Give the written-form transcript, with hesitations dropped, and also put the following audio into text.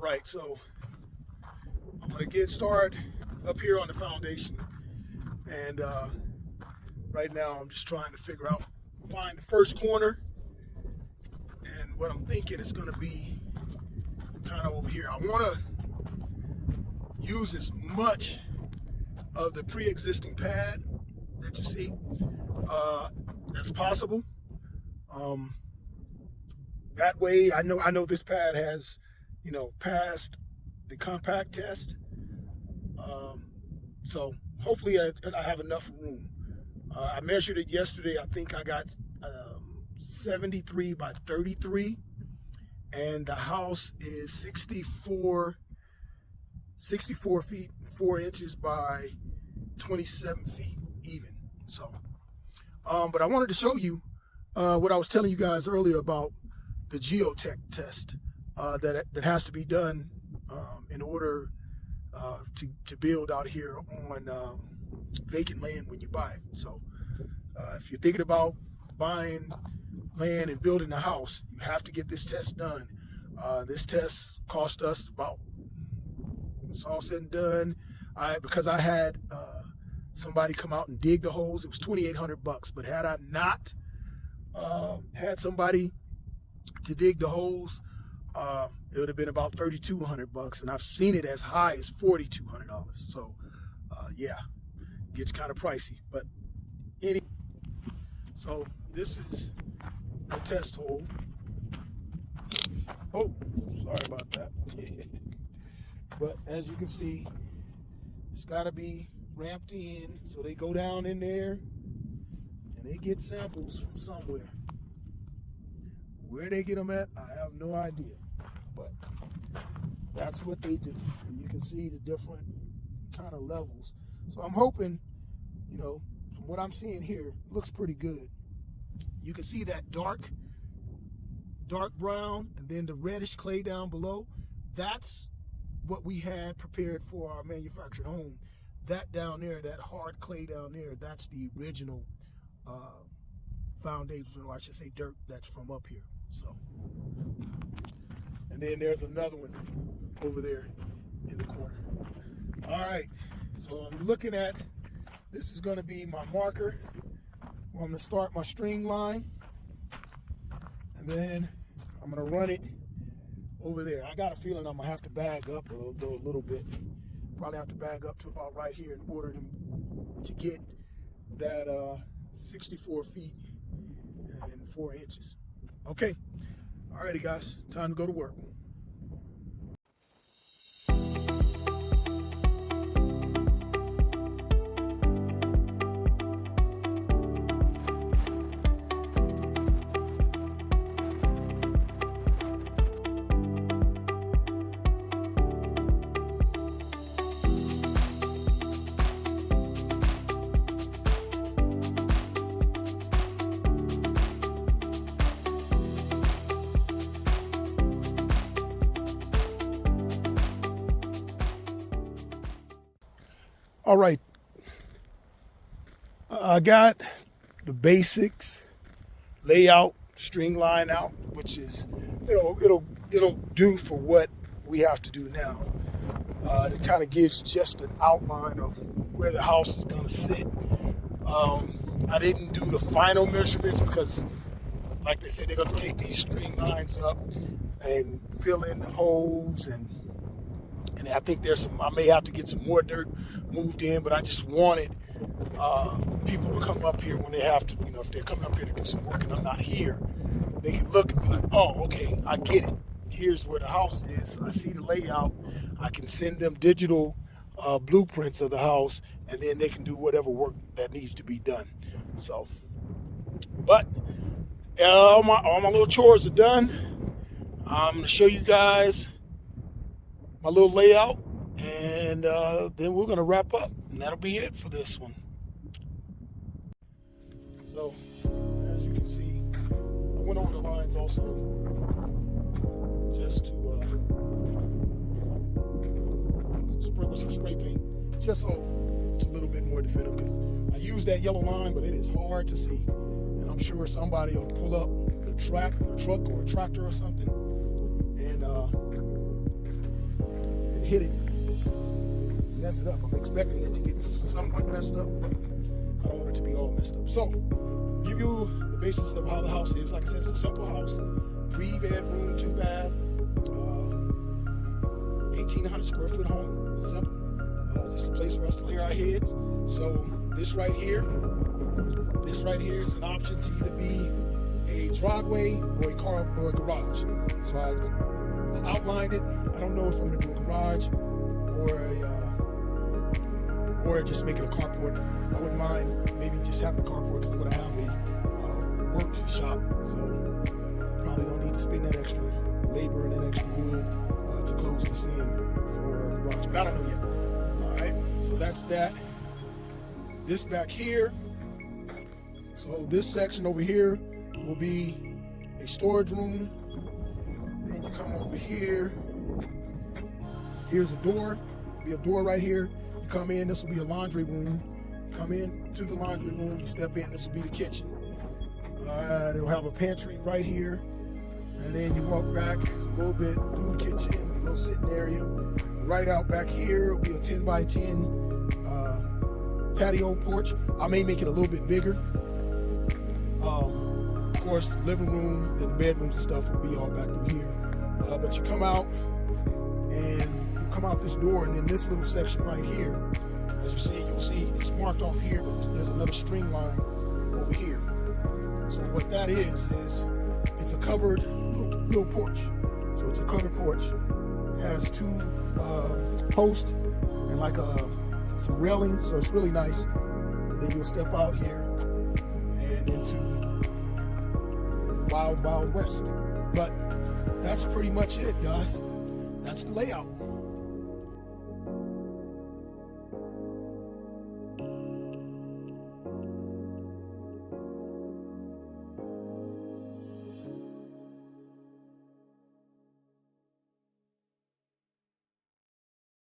right, so I'm gonna get started up here on the foundation, and right now I'm just trying to find the first corner, and what I'm thinking is gonna be kind of over here. I want to use as much of the pre-existing pad that you see as possible. That way, I know this pad has, passed the compact test. So hopefully I have enough room. I measured it yesterday. I think I got 73 by 33, and the house is 64 feet 4 inches by 27 feet even. So, but I wanted to show you what I was telling you guys earlier about the geotech test that has to be done in order to build out here on vacant land when you buy it. So if you're thinking about buying land and building a house, you have to get this test done. This test cost us about, it's all said and done, because I had somebody come out and dig the holes, it was $2,800. But had I not had somebody to dig the holes, it would have been about $3,200, and I've seen it as high as $4,200. So yeah, it gets kind of pricey. But anyway, so this is the test hole. Oh, sorry about that. But as you can see, it's got to be ramped in, so they go down in there and they get samples from somewhere. Where they get them at, I have no idea, but that's what they do. And you can see the different kind of levels. So I'm hoping, from what I'm seeing here, it looks pretty good. You can see that dark brown and then the reddish clay down below. That's what we had prepared for our manufactured home. That down there, that hard clay down there, that's the original foundation, or I should say dirt, that's from up here. So, and then there's another one over there in the corner. All right, so I'm looking at, this is going to be my marker where I'm going to start my string line, and then I'm going to run it over there. I got a feeling I'm going to have to bag up a little bit. Probably have to bag up to about right here in order to get that 64 feet and 4 inches. Okay, alrighty guys, time to go to work. All right, I got the basics, layout, string line out, which is, it'll do for what we have to do now. It kind of gives just an outline of where the house is gonna sit. I didn't do the final measurements because, like they said, they're gonna take these string lines up and fill in the holes, and I think I may have to get some more dirt moved in, but I just wanted people to come up here when they have to, if they're coming up here to do some work and I'm not here, they can look and be like, oh, okay, I get it. Here's where the house is. I see the layout. I can send them digital blueprints of the house, and then they can do whatever work that needs to be done. So, but all my little chores are done. I'm going to show you guys my little layout, and then we're going to wrap up, and that'll be it for this one. So as you can see, I went over the lines also just to sprinkle some spray paint, just so it's a little bit more definitive, because I use that yellow line, but it is hard to see, and I'm sure somebody will pull up with a truck or a tractor or something, and hit it, mess it up. I'm expecting it to get somewhat messed up, but I don't want it to be all messed up. So, give you the basis of how the house is. Like I said, it's a simple house, 3-bedroom, 2-bath, 1,800 square foot home. Simple, just a place for us to lay our heads. So this right here is an option to either be a driveway or a car or a garage. So I outlined it. I don't know if I'm gonna do a garage or just make it a carport. I wouldn't mind maybe just having a carport because I'm gonna have a workshop. So probably don't need to spend that extra labor and that extra wood to close this in for a garage. But I don't know yet. All right, so that's that. This back here. So this section over here will be a storage room. Then you come over here. Here's a door. There'll be a door right here. You come in, this will be a laundry room. You come in to the laundry room, you step in, this will be the kitchen. It'll have a pantry right here. And then you walk back a little bit through the kitchen, a little sitting area. Right out back here will be a 10 by 10 patio porch. I may make it a little bit bigger. Of course, the living room and the bedrooms and stuff will be all back through here. But you come out and you come out this door, and then this little section right here, as you see, you'll see it's marked off here, but there's another string line over here. So what that is it's a covered little porch. So it's a covered porch. Has 2 posts and like some railing, so it's really nice. And then you'll step out here and into the wild, wild west. But that's pretty much it, guys. That's the layout.